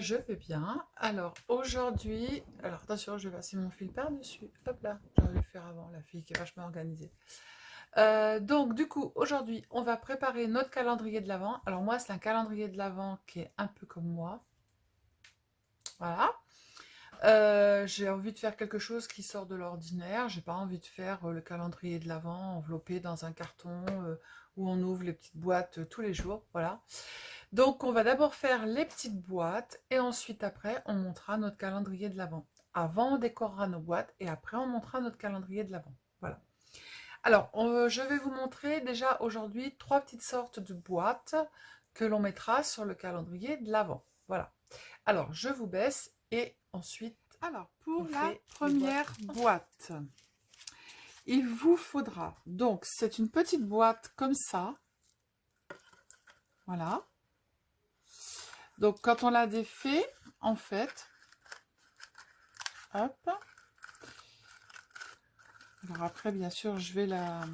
je vais bien. Alors aujourd'hui, alors attention, je vais passer mon fil par-dessus. Hop là, j'aurais dû le faire avant, la fille qui est vachement organisée. Donc du coup, aujourd'hui, on va préparer notre calendrier de l'Avent. Alors moi, c'est un calendrier de l'Avent qui est un peu comme moi. Voilà. J'ai envie de faire quelque chose qui sort de l'ordinaire. J'ai pas envie de faire le calendrier de l'Avent enveloppé dans un carton où on ouvre les petites boîtes tous les jours. Voilà. Donc, on va d'abord faire les petites boîtes et ensuite, après, on montera notre calendrier de l'Avent. Avant, on décorera nos boîtes et après, on montrera notre calendrier de l'Avent. Voilà. Alors, je vais vous montrer déjà aujourd'hui 3 petites sortes de boîtes que l'on mettra sur le calendrier de l'Avent. Voilà. Alors, je vous baisse et ensuite, Alors, pour on la fait première boîte, il vous faudra, donc c'est une petite boîte comme ça, voilà. Donc quand on l'a défait, en fait, hop. Alors après, bien sûr, je vais la...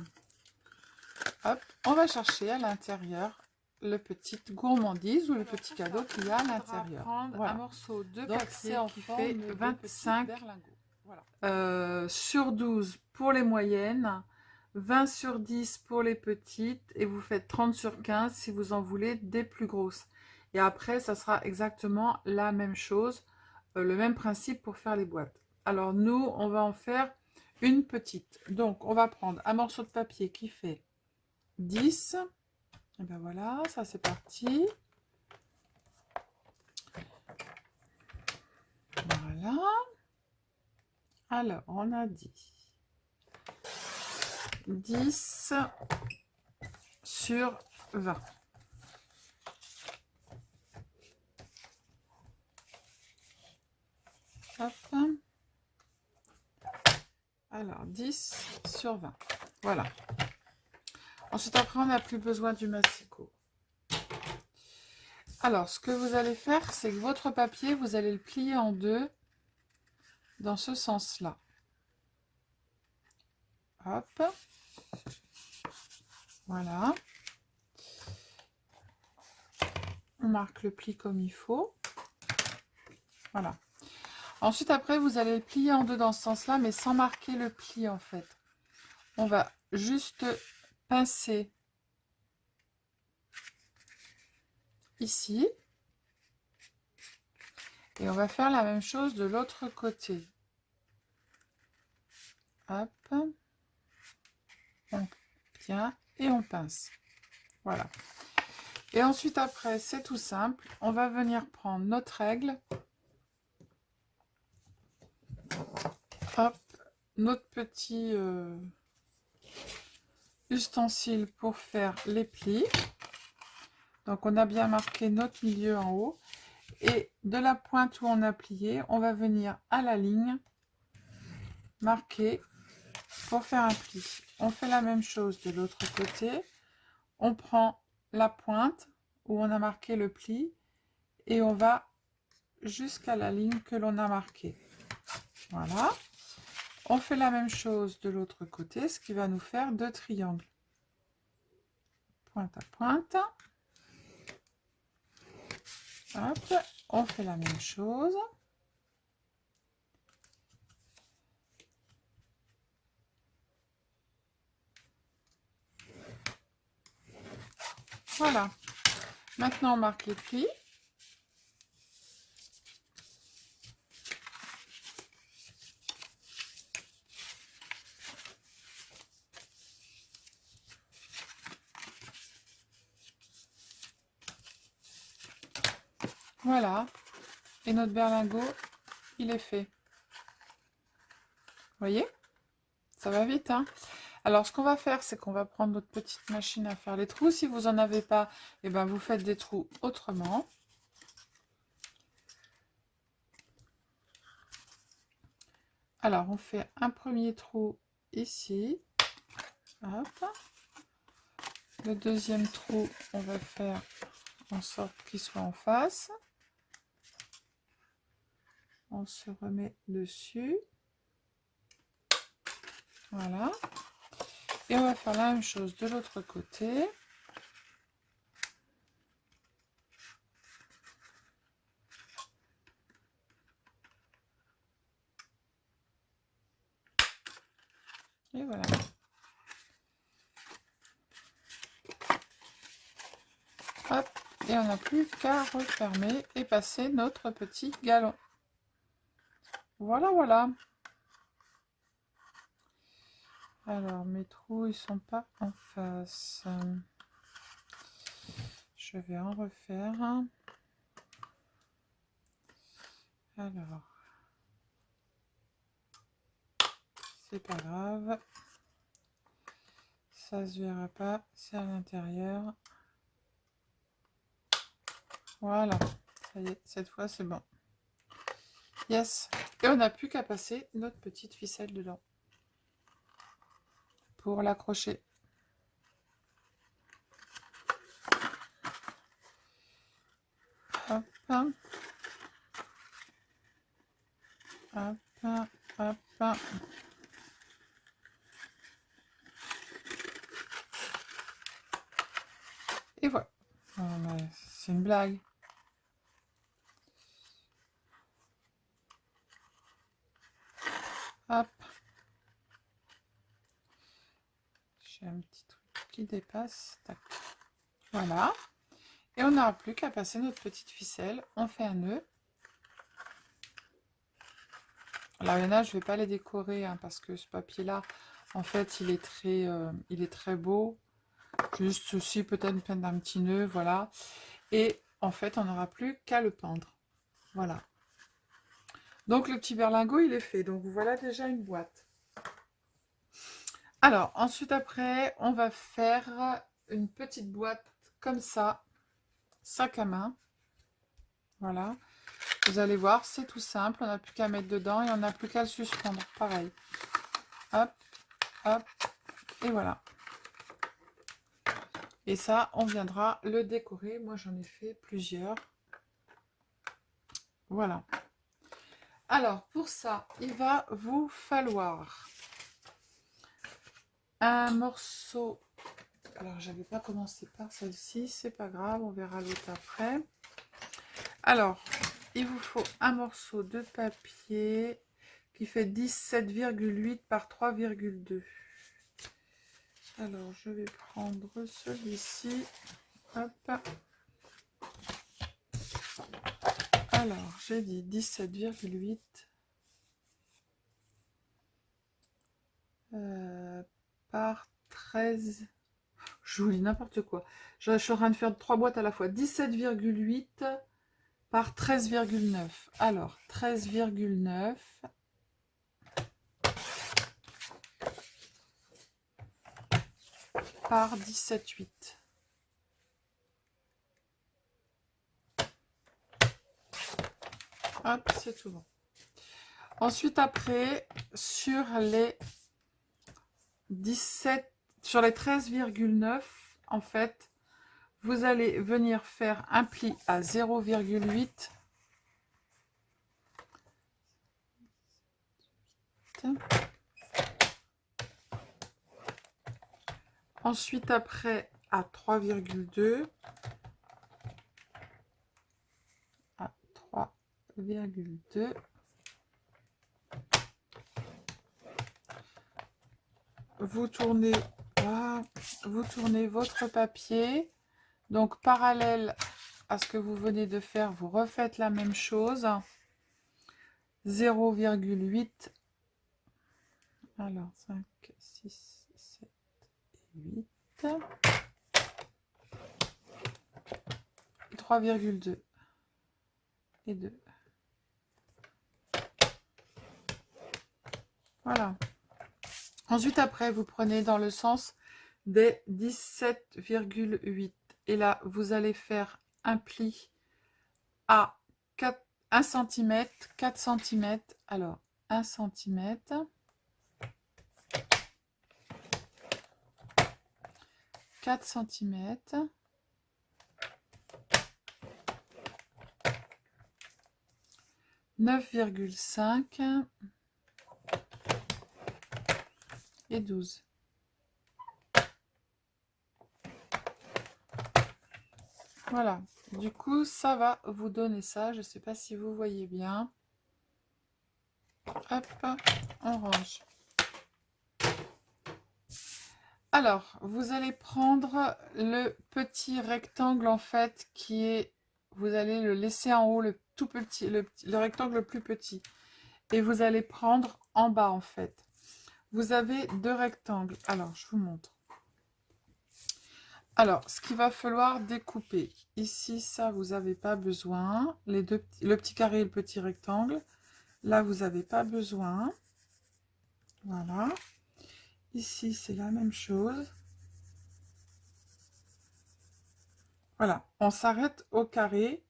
Hop, on va chercher à l'intérieur le petit gourmandise ou le petit cadeau qu'il y a à l'intérieur. Voilà. un morceau de Donc papier c'est en qui forme fait de 25 petit berlingot. Voilà. sur 12 pour les moyennes, 20 sur 10 pour les petites et vous faites 30 sur 15 si vous en voulez des plus grosses. Et après, ça sera exactement la même chose, le même principe pour faire les boîtes. Alors nous, on va en faire une petite. Donc, on va prendre un morceau de papier qui fait 10. Et ben voilà, ça c'est parti. Voilà. Alors, on a dit 10 sur 20. Hop. Alors, 10 sur 20. Voilà. Ensuite, après, on n'a plus besoin du massicot. Alors, ce que vous allez faire, c'est que votre papier, vous allez le plier en deux dans ce sens-là. Hop. Voilà. On marque le pli comme il faut. Voilà. Ensuite, après, vous allez le plier en deux dans ce sens-là, mais sans marquer le pli, en fait. On va juste pincer ici. Et on va faire la même chose de l'autre côté. Hop. On tient et on pince. Voilà. Et ensuite, après, c'est tout simple. On va venir prendre notre règle. Hop. Notre petit ustensile pour faire les plis. Donc, on a bien marqué notre milieu en haut. Et de la pointe où on a plié, on va venir à la ligne marquer pour faire un pli. On fait la même chose de l'autre côté. On prend la pointe où on a marqué le pli et on va jusqu'à la ligne que l'on a marquée. Voilà. On fait la même chose de l'autre côté, ce qui va nous faire 2 triangles. Pointe à pointe. Hop, on fait la même chose. Voilà. Maintenant, on marque les plis. Voilà. Et notre berlingot, il est fait. Vous voyez? Ça va vite, hein? Alors, ce qu'on va faire, c'est qu'on va prendre notre petite machine à faire les trous. Si vous n'en avez pas, eh ben, vous faites des trous autrement. Alors, on fait un premier trou ici. Hop. Le deuxième trou, on va faire en sorte qu'il soit en face. On se remet dessus. Voilà. Et on va faire la même chose de l'autre côté. Et voilà. Hop, et on n'a plus qu'à refermer et passer notre petit galon. Voilà, voilà. Alors, mes trous, ils sont pas en face. Je vais en refaire un. Alors, c'est pas grave. Ça se verra pas, c'est à l'intérieur. Voilà, ça y est, cette fois c'est bon. Yes. Et on n'a plus qu'à passer notre petite ficelle dedans pour l'accrocher. Hop, hop, hop. Et voilà. Oh, c'est une blague. Hop. J'ai un petit truc qui dépasse. Tac. Voilà. Et on n'aura plus qu'à passer notre petite ficelle. On fait un nœud. Alors, il y en a, je ne vais pas les décorer hein, parce que ce papier-là, en fait, il est très beau. Juste ceci, peut-être peine d'un petit nœud, voilà. Et en fait, on n'aura plus qu'à le pendre. Voilà. Donc, le petit berlingot, il est fait. Donc, voilà déjà une boîte. Alors, ensuite, après, on va faire une petite boîte comme ça, sac à main. Voilà. Vous allez voir, c'est tout simple. On n'a plus qu'à mettre dedans et on n'a plus qu'à le suspendre. Pareil. Hop, hop, et voilà. Et ça, on viendra le décorer. Moi, j'en ai fait plusieurs. Voilà. Alors, pour ça, il va vous falloir un morceau. Alors, j'avais pas commencé par celle-ci. C'est pas grave, on verra l'autre après. Alors, il vous faut un morceau de papier qui fait 17,8 par 3,2. Alors, je vais prendre celui-ci. Hop. Alors, j'ai dit 17,8 par 13. Je vous dis n'importe quoi. Je suis en train de faire 3 boîtes à la fois. 17,8 par 13,9. Alors, 13,9 par 17,8. Hop, c'est tout bon. Ensuite, après, sur les 13,9, en fait, vous allez venir faire un pli à 0,8. Ensuite, après, à 3,2. À 3,2. Vous tournez votre papier. Donc, parallèle à ce que vous venez de faire, vous refaites la même chose. 0,8. Alors, 5, 6, 7 et 8. 3,2 et 2. Voilà. Ensuite, après, vous prenez dans le sens des 17,8. Et là, vous allez faire un pli à 1 cm, 4 cm. Alors, 1 cm. 4 cm. 9,5 et 12. Voilà. Du coup, ça va vous donner ça. Je ne sais pas si vous voyez bien. Hop, on range. Alors, vous allez prendre le petit rectangle en fait qui est, vous allez le laisser en haut, le tout petit, le rectangle le plus petit. Et vous allez prendre en bas en fait. Vous avez deux rectangles. Alors, je vous montre. Alors, ce qu'il va falloir découper. Ici, ça, vous n'avez pas besoin. Les deux, le petit carré et le petit rectangle. Là, vous n'avez pas besoin. Voilà. Ici, c'est la même chose. Voilà, on s'arrête au carré.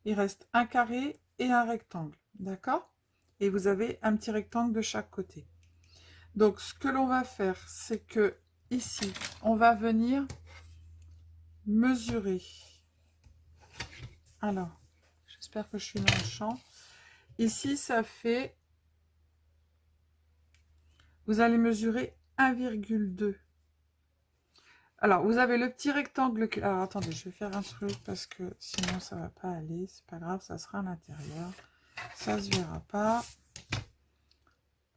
Il reste un carré et un rectangle. D'accord? Et vous avez un petit rectangle de chaque côté. Donc, ce que l'on va faire, c'est que ici, on va venir mesurer. Alors, j'espère que je suis dans le champ. Ici, ça fait... Vous allez mesurer 1,2. Alors, vous avez le petit rectangle... Alors, attendez, je vais faire un truc parce que sinon, ça va pas aller. C'est pas grave, ça sera à l'intérieur. Ça se verra pas.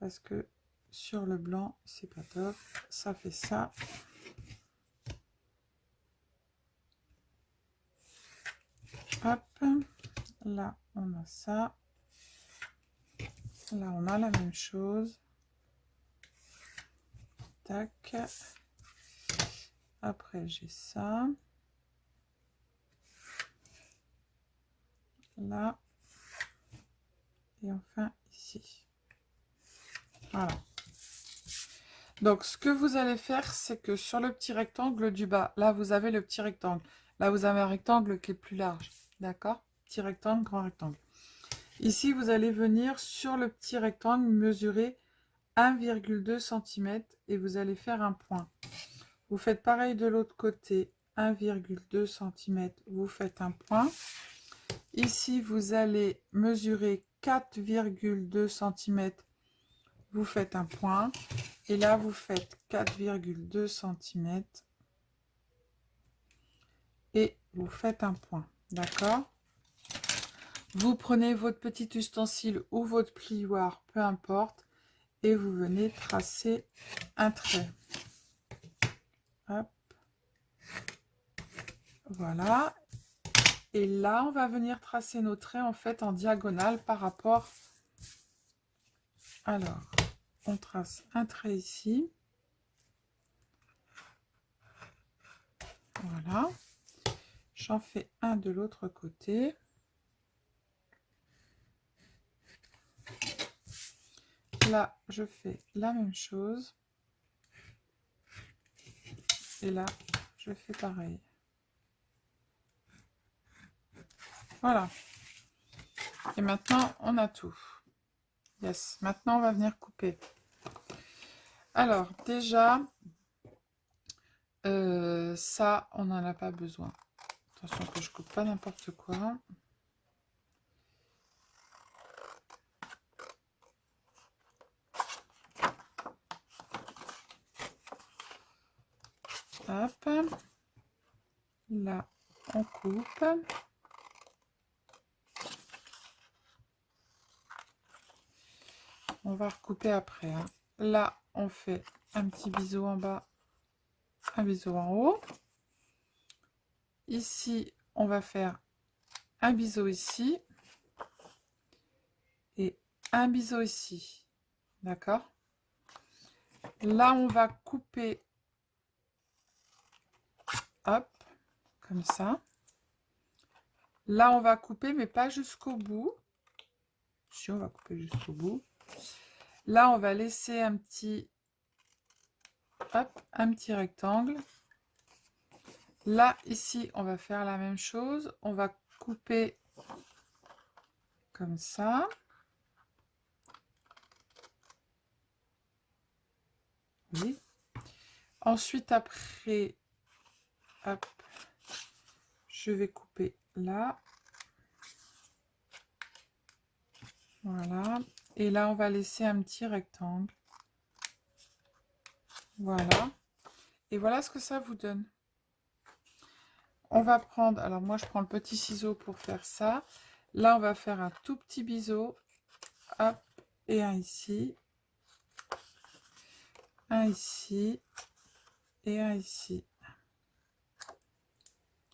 Parce que sur le blanc, c'est pas top. Ça fait ça. Hop. Là, on a ça. Là, on a la même chose. Tac. Après, j'ai ça. Là. Et enfin, ici. Voilà. Donc, ce que vous allez faire, c'est que sur le petit rectangle du bas, là, vous avez le petit rectangle. Là, vous avez un rectangle qui est plus large. D'accord? Petit rectangle, grand rectangle. Ici, vous allez venir sur le petit rectangle mesurer 1,2 cm et vous allez faire un point. Vous faites pareil de l'autre côté, 1,2 cm, vous faites un point. Ici, vous allez mesurer 4,2 cm, vous faites un point. Et là, vous faites 4,2 cm et vous faites un point. D'accord? Vous prenez votre petit ustensile ou votre plioir, peu importe, et vous venez tracer un trait. Hop. Voilà. Et là, on va venir tracer nos traits en fait en diagonale par rapport. Alors, on trace un trait ici. Voilà. J'en fais un de l'autre côté. Là, je fais la même chose. Et là, je fais pareil. Voilà. Et maintenant, on a tout. Yes. Maintenant, on va venir couper. Alors, déjà, ça, on n'en a pas besoin. Attention que je coupe pas n'importe quoi. Hop. Là, on coupe. On va recouper après. Hein. Là, on fait un petit biseau en bas, un biseau en haut. Ici, on va faire un biseau ici et un biseau ici. D'accord? Là, on va couper, hop, comme ça. Là, on va couper, mais pas jusqu'au bout. Si, on va couper jusqu'au bout. Là, on va laisser un petit, hop, un petit rectangle. Là, ici, on va faire la même chose. On va couper comme ça. Oui. Ensuite, après, hop, je vais couper là. Voilà. Et là, on va laisser un petit rectangle. Voilà. Et voilà ce que ça vous donne. On va prendre, alors moi je prends le petit ciseau pour faire ça. Là, on va faire un tout petit biseau. Hop, et un ici. Un ici. et un ici.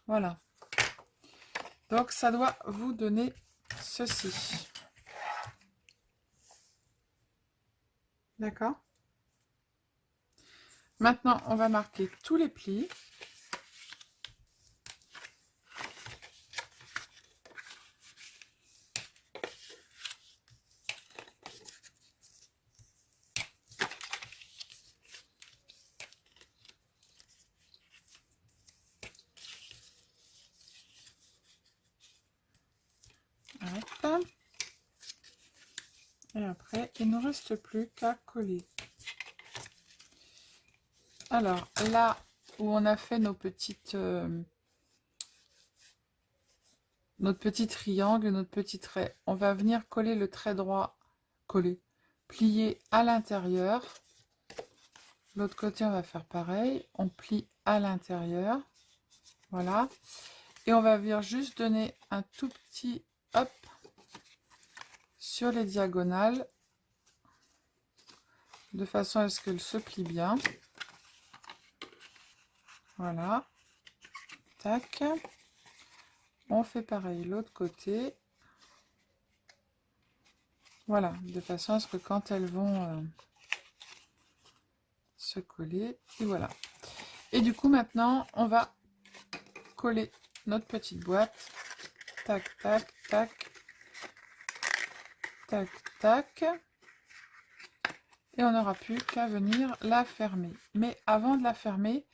Voilà. Donc, ça doit vous donner ceci. D'accord? Maintenant, on va marquer tous les plis. Hop. Et après, il ne nous reste plus qu'à coller. Alors, là où on a fait nos petites... notre petit triangle, notre petit trait, on va venir coller le trait droit, plier à l'intérieur. L'autre côté, on va faire pareil, on plie à l'intérieur, voilà. Et on va venir juste donner un tout petit hop sur les diagonales, de façon à ce qu'elle se plie bien. Voilà, tac. On fait pareil l'autre côté. Voilà, de façon à ce que quand elles vont se coller, et voilà. Et du coup, maintenant, on va coller notre petite boîte. Tac, tac, tac. Tac, tac. Et on n'aura plus qu'à venir la fermer. Mais avant de la fermer,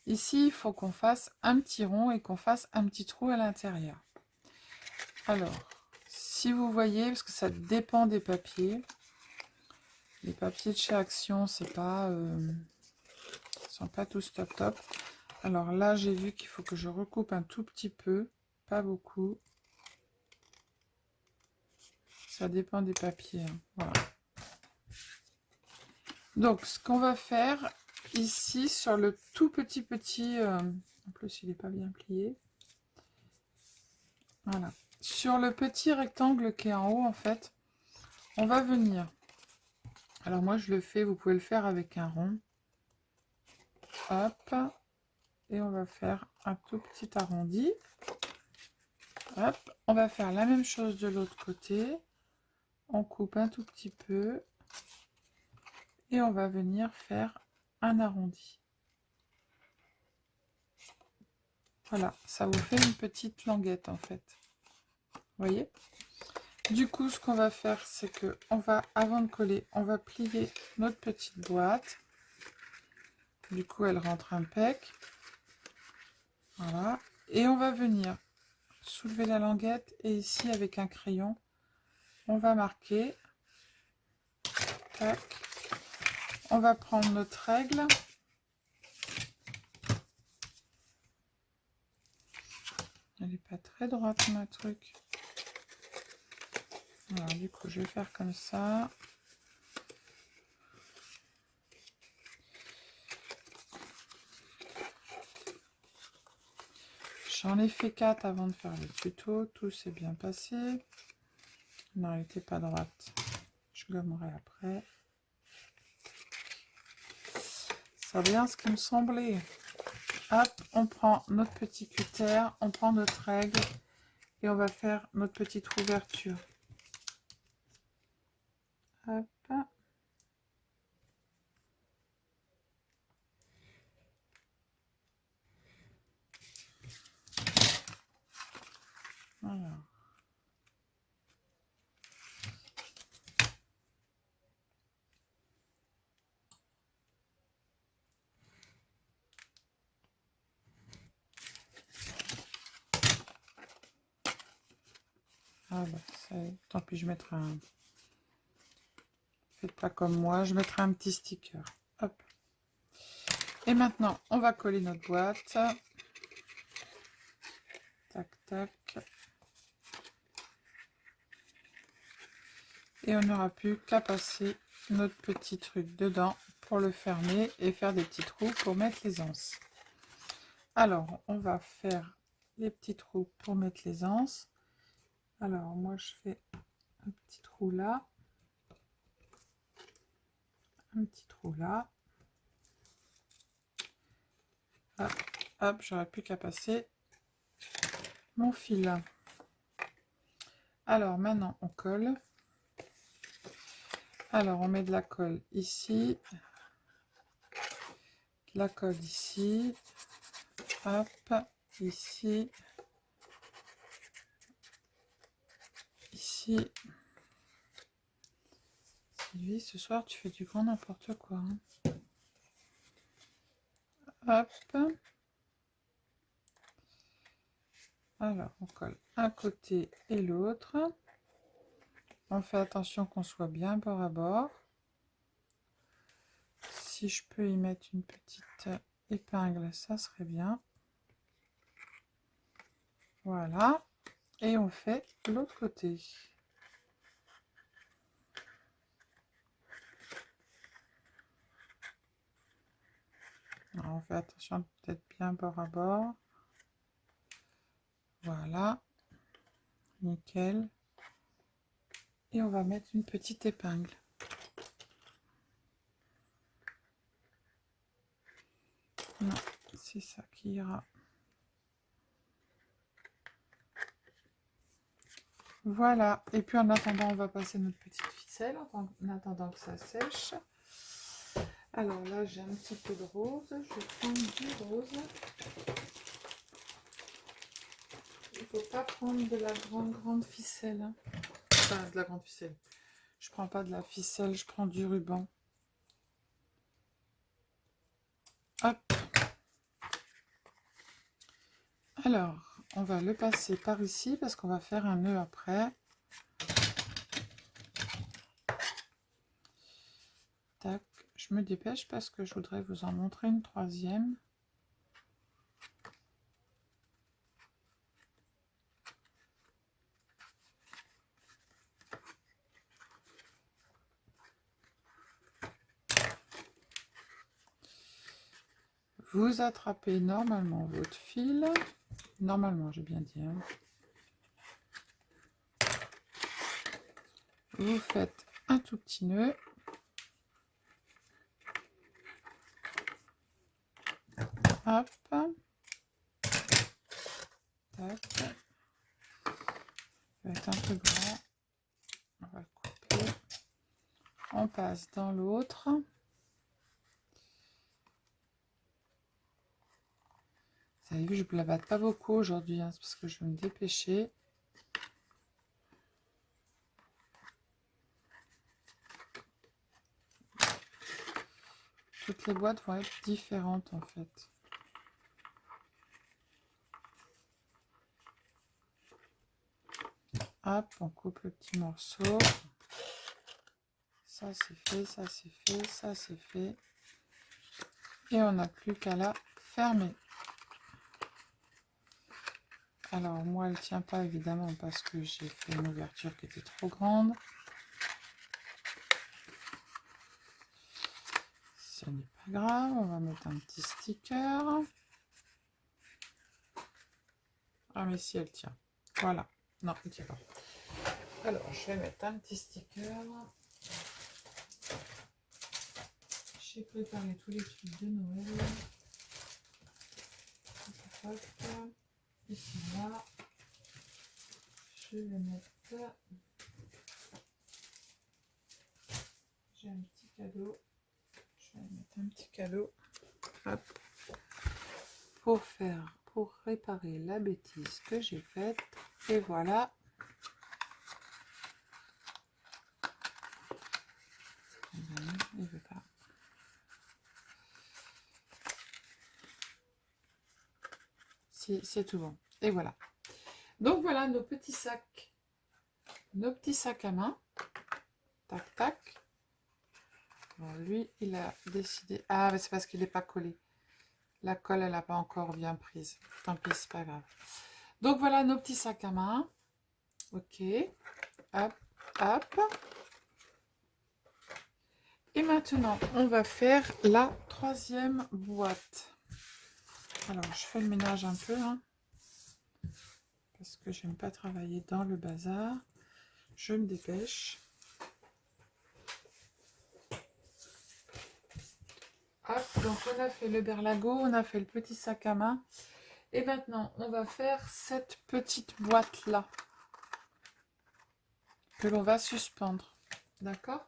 ici, il faut qu'on fasse un petit rond et qu'on fasse un petit trou à l'intérieur. Alors, si vous voyez, parce que ça dépend des papiers. Les papiers de chez Action, c'est pas... sont pas tous top top. Alors là, j'ai vu qu'il faut que je recoupe un tout petit peu, pas beaucoup. Ça dépend des papiers, hein. Voilà. Donc, ce qu'on va faire ici, sur le tout petit, en plus, il n'est pas bien plié. Voilà. Sur le petit rectangle qui est en haut, en fait, on va venir. Alors, moi, je le fais, vous pouvez le faire avec un rond. Hop. Et on va faire un tout petit arrondi. Hop. On va faire la même chose de l'autre côté. On coupe un tout petit peu. Et on va venir faire un arrondi. Voilà, ça vous fait une petite languette en fait. Vous voyez? Du coup, ce qu'on va faire, c'est que on va, avant de coller, on va plier notre petite boîte. Du coup, elle rentre impec. Voilà. Et on va venir soulever la languette et ici, avec un crayon, on va marquer. Tac. On va prendre notre règle. Elle n'est pas très droite, ma truc. Alors, du coup, je vais faire comme ça. J'en ai fait 4 avant de faire le tuto. Tout s'est bien passé. Non, elle n'était pas droite. Je gommerai après. Ça vient ce qui me semblait. Hop, on prend notre petit cutter, on prend notre règle et on va faire notre petite ouverture. Hop. Voilà. Ah bah, tant pis, je mettrai un... Faites pas comme moi, je mettrai un petit sticker. Hop. Et maintenant, on va coller notre boîte. Tac, tac. Et on n'aura plus qu'à passer notre petit truc dedans pour le fermer et faire des petits trous pour mettre les anses. Alors, on va faire les petits trous pour mettre les anses. Alors, moi, je fais un petit trou là. Un petit trou là. Hop, hop, j'aurais plus qu'à passer mon fil. Alors maintenant on colle. Alors on met de la colle ici, de la colle ici, hop, ici, ici. Sylvie, ce soir tu fais du grand n'importe quoi, hein. Hop. Alors on colle un côté et l'autre. On fait attention qu'on soit bien bord à bord. Si je peux y mettre une petite épingle, ça serait bien. Voilà. Et on fait l'autre côté. Alors, on fait attention d'être bien bord à bord. Voilà. Nickel. Et on va mettre une petite épingle. Non, c'est ça qui ira. Voilà. Et puis en attendant, on va passer notre petite ficelle en attendant que ça sèche. Alors là, j'ai un petit peu de rose. Je vais prendre du rose. Il ne faut pas prendre de la grande ficelle, hein. Enfin, de la grande ficelle. Je prends pas de la ficelle, je prends du ruban. Hop. Alors, on va le passer par ici parce qu'on va faire un nœud après. Tac. Je me dépêche parce que je voudrais vous en montrer une troisième. Vous attrapez normalement votre fil. Normalement, j'ai bien dit, hein. Vous faites un tout petit nœud. Hop. Tac. Ça va être un peu grand. On va le couper. On passe dans l'autre. Vous avez vu, je ne blabate pas beaucoup aujourd'hui, hein, c'est parce que je vais me dépêcher. Toutes les boîtes vont être différentes en fait. Hop, on coupe le petit morceau. Ça c'est fait, ça c'est fait, ça c'est fait. Et on n'a plus qu'à la fermer. Alors moi elle ne tient pas évidemment parce que j'ai fait une ouverture qui était trop grande. Ce n'est pas grave, on va mettre un petit sticker. Ah mais si elle tient. Voilà. Non, elle ne tient pas. Alors je vais mettre un petit sticker. J'ai préparé tous les trucs de Noël. Hop. Ici là. Je vais mettre. J'ai un petit cadeau. Je vais mettre un petit cadeau. Hop. Pour réparer la bêtise que j'ai faite. Et voilà. Il veut pas. Si, c'est tout bon. Et voilà. Donc voilà nos petits sacs. Nos petits sacs à main. Tac, tac. Bon, lui, il a décidé... Ah, mais c'est parce qu'il n'est pas collé. La colle, elle n'a pas encore bien prise. Tant pis, c'est pas grave. Donc voilà nos petits sacs à main. Ok. Hop, hop. Et maintenant, on va faire la troisième boîte. Alors, je fais le ménage un peu, hein, parce que j'aime pas travailler dans le bazar. Je me dépêche. Hop, donc on a fait le berlingot, on a fait le petit sac à main. Et maintenant, on va faire cette petite boîte-là que l'on va suspendre. D'accord?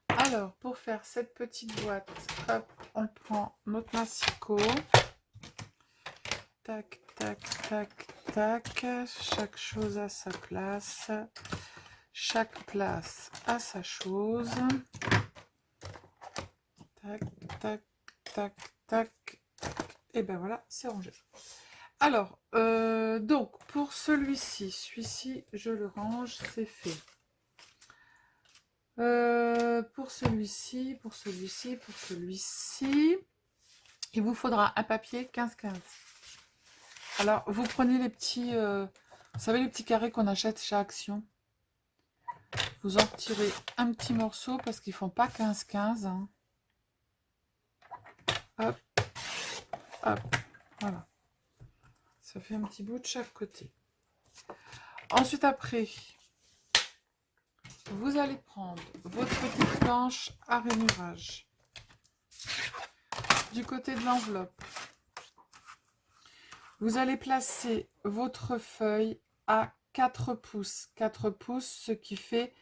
Alors, pour faire cette petite boîte, hop, on prend notre massicot. Tac, tac, tac, tac. Chaque chose à sa place. Chaque place à sa chose. Tac, tac, tac, tac. Et ben voilà, c'est rangé. Alors, donc, pour celui-ci, je le range, c'est fait. Pour celui-ci, il vous faudra un papier 15-15. Alors, vous prenez les petits, vous savez, les petits carrés qu'on achète chez Action. Vous en retirez un petit morceau parce qu'ils font pas 15-15. Hein. Hop, hop, voilà. Ça fait un petit bout de chaque côté. Ensuite, après, vous allez prendre votre petite planche à rainurage. Du côté de l'enveloppe, vous allez placer votre feuille à 4 pouces. 4 pouces, ce qui fait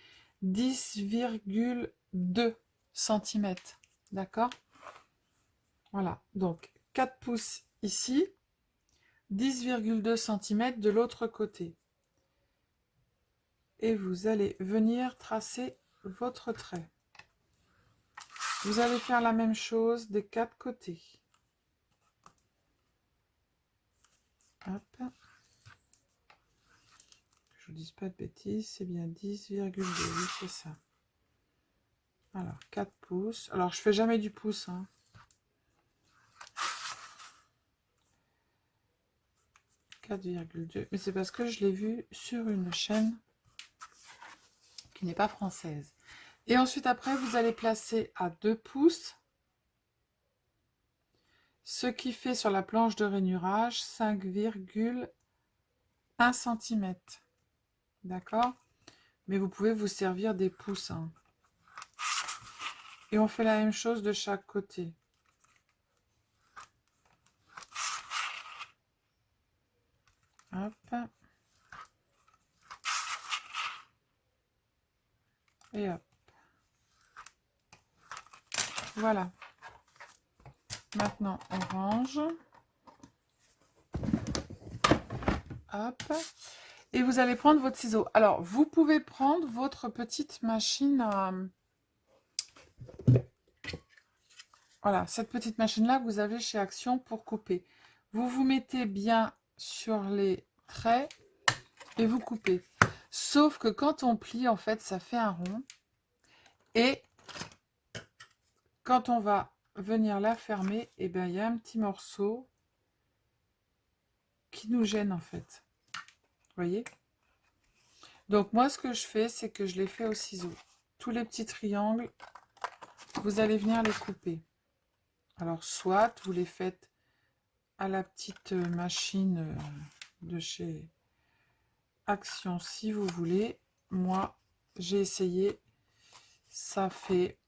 10,2 cm. D'accord? Voilà, donc 4 pouces ici, 10,2 cm de l'autre côté. Et vous allez venir tracer votre trait. Vous allez faire la même chose des 4 côtés. Hop. Que je ne vous dise pas de bêtises, c'est bien 10,2, oui, c'est ça. Alors, 4 pouces. Alors, je fais jamais du pouce. Hein. 4,2. Mais c'est parce que je l'ai vu sur une chaîne qui n'est pas française. Et ensuite, après, vous allez placer à 2 pouces. Ce qui fait sur la planche de rainurage 5,1 cm. D'accord? Mais vous pouvez vous servir des pouces. Hein. Et on fait la même chose de chaque côté. Hop. Et hop. Voilà. Maintenant, on range. Hop. Et vous allez prendre votre ciseau. Alors, vous pouvez prendre votre petite machine à... Voilà, cette petite machine-là que vous avez chez Action pour couper. Vous vous mettez bien sur les traits et vous coupez. Sauf que quand on plie, en fait, ça fait un rond. Et quand on va venir la fermer, eh bien, il y a un petit morceau qui nous gêne, en fait. Vous voyez? Donc, moi, ce que je fais, c'est que je les fais au ciseau. Tous les petits triangles, vous allez venir les couper. Alors, soit vous les faites à la petite machine de chez Action si vous voulez. Moi, j'ai essayé. Ça fait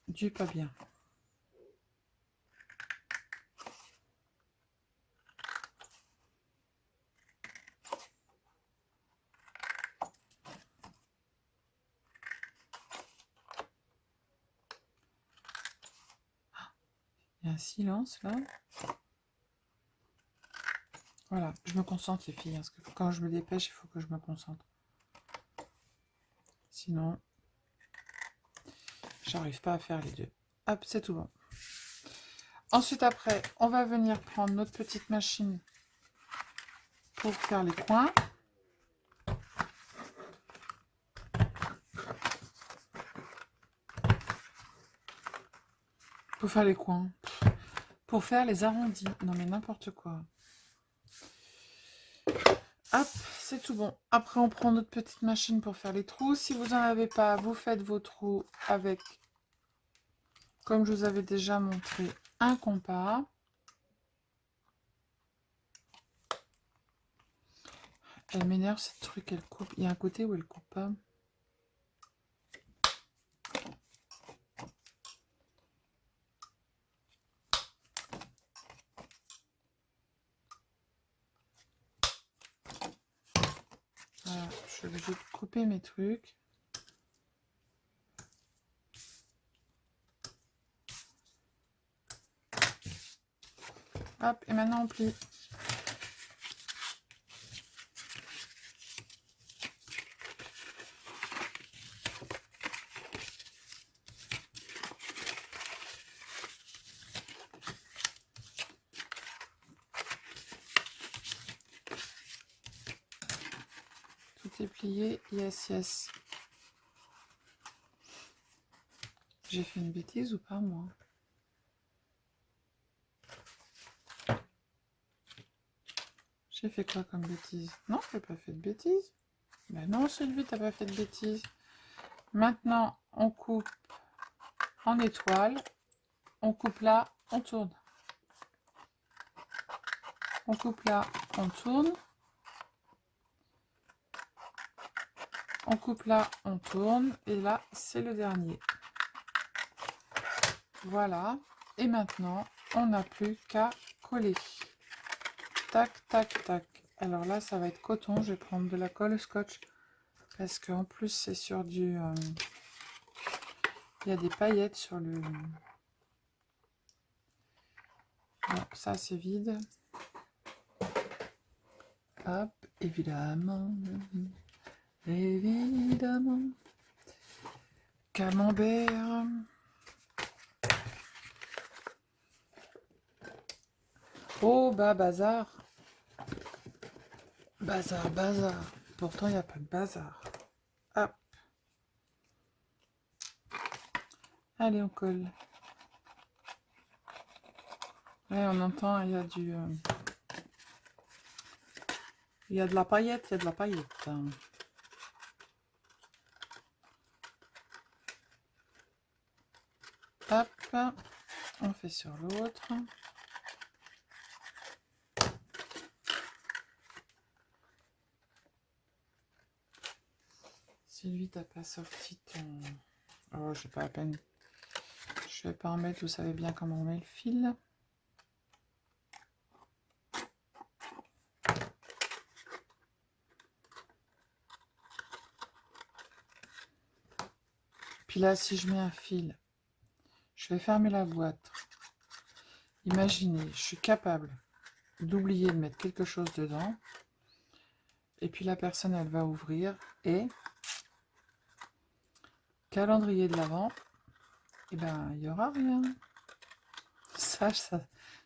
du pas bien. Il y a un silence là. Voilà, je me concentre les filles, parce que quand je me dépêche, il faut que je me concentre. Sinon, j'arrive pas à faire les deux. Hop, c'est tout bon. Ensuite, après, on va venir prendre notre petite machine pour faire les coins. Pour faire les coins. Pour faire les arrondis. Non mais n'importe quoi. Hop, c'est tout bon. Après, on prend notre petite machine pour faire les trous. Si vous n'en avez pas, vous faites vos trous avec, comme je vous avais déjà montré, un compas. Elle m'énerve cette truc, elle coupe. Il y a un côté où elle coupe pas. suis obligée de couper mes trucs. Hop, et maintenant on plie. Tout est plié, yes, yes. J'ai fait une bêtise ou pas, moi? J'ai fait quoi comme bêtise? Non, j'ai pas fait de bêtise. Ben non, Sylvie, t'as pas fait de bêtise. Maintenant, on coupe en étoile. On coupe là, on tourne. On coupe là, on tourne. On coupe là, on tourne. Et là, c'est le dernier. Voilà. Et maintenant, on n'a plus qu'à coller. Tac, tac, tac. Alors là, ça va être coton. Je vais prendre de la colle scotch. Parce qu'en plus, c'est sur du... il y a des paillettes sur le... Bon, ça, c'est vide. Hop, évidemment. Évidemment. Camembert. Oh, bah, bazar. Bazar, bazar. Pourtant, il n'y a pas de bazar. Hop. Allez, on colle. Ouais, on entend, il y a du... il y a de la paillette, il y a de la paillette. Hop. On fait sur l'autre. Sylvie, t'as pas sorti ton... Oh, j'ai pas à peine. Je vais pas en mettre, vous savez bien comment on met le fil. Puis là, si je mets un fil, je vais fermer la boîte. Imaginez, je suis capable d'oublier de mettre quelque chose dedans. Et puis la personne, elle va ouvrir et... calendrier de l'Avent, et ben il n'y aura rien. Ça, je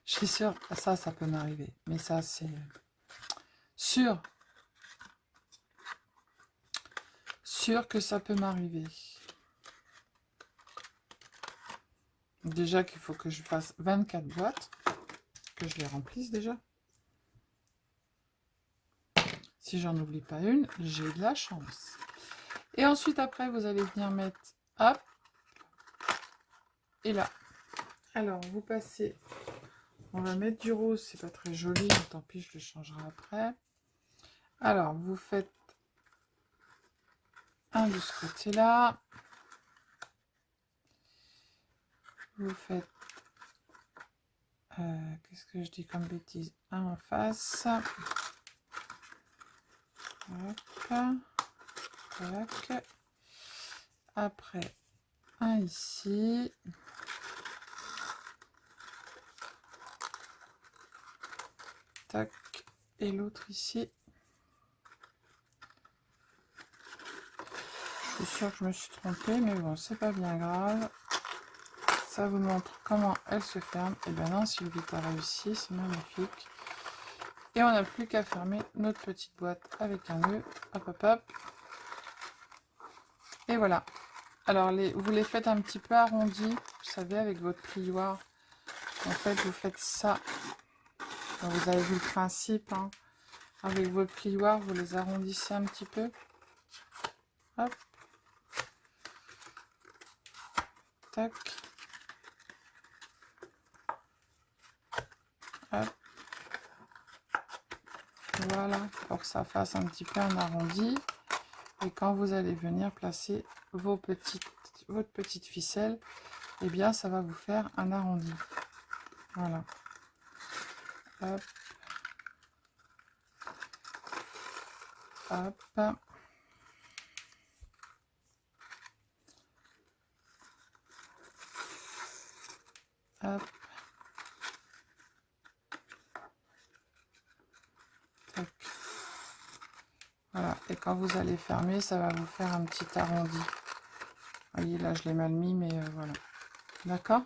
suis sûre, ça peut m'arriver. Mais ça, c'est sûr. Sûr que ça peut m'arriver. Déjà qu'il faut que je fasse 24 boîtes, que je les remplisse déjà. Si j'en oublie pas une, j'ai de la chance. Et ensuite, après, vous allez venir mettre, hop, et là. Alors, vous passez, on va mettre du rose, c'est pas très joli, mais tant pis, je le changerai après. Alors, vous faites un de ce côté-là. Vous faites, qu'est-ce que je dis comme bêtise? Un en face. Hop. Tac. Après, un ici. Tac. Et l'autre ici. Je suis sûre que je me suis trompée, mais bon, c'est pas bien grave. Ça vous montre comment elle se ferme. Et bien non, Sylvie, t'as réussi, c'est magnifique. Et on n'a plus qu'à fermer notre petite boîte avec un nœud. Hop, hop, hop. Et voilà. Alors, vous les faites un petit peu arrondis, vous savez, avec votre plioir. En fait, vous faites ça. Alors, vous avez vu le principe, hein. Avec votre plioir, vous les arrondissez un petit peu. Hop. Tac. Hop. Voilà, pour que ça fasse un petit peu un arrondi. Et quand vous allez venir placer votre petite ficelle, eh bien, ça va vous faire un arrondi. Voilà. Hop. Hop. Hop. Tac. Voilà, et quand vous allez fermer, ça va vous faire un petit arrondi. Vous voyez, là, je l'ai mal mis, mais voilà. D'accord?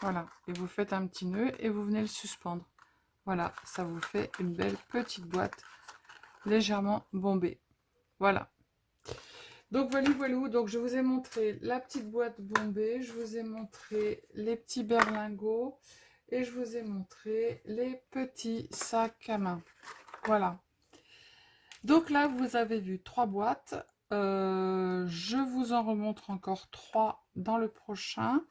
Voilà, et vous faites un petit nœud et vous venez le suspendre. Voilà, ça vous fait une belle petite boîte légèrement bombée. Voilà. Donc voilà, donc je vous ai montré la petite boîte bombée, je vous ai montré les petits berlingots et je vous ai montré les petits sacs à main. Voilà. Donc là, vous avez vu 3 boîtes. Je vous en remontre encore 3 dans le prochain.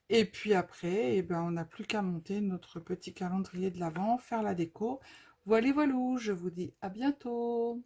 Et puis après, eh ben, on n'a plus qu'à monter notre petit calendrier de l'Avent, faire la déco. Voilà, je vous dis à bientôt.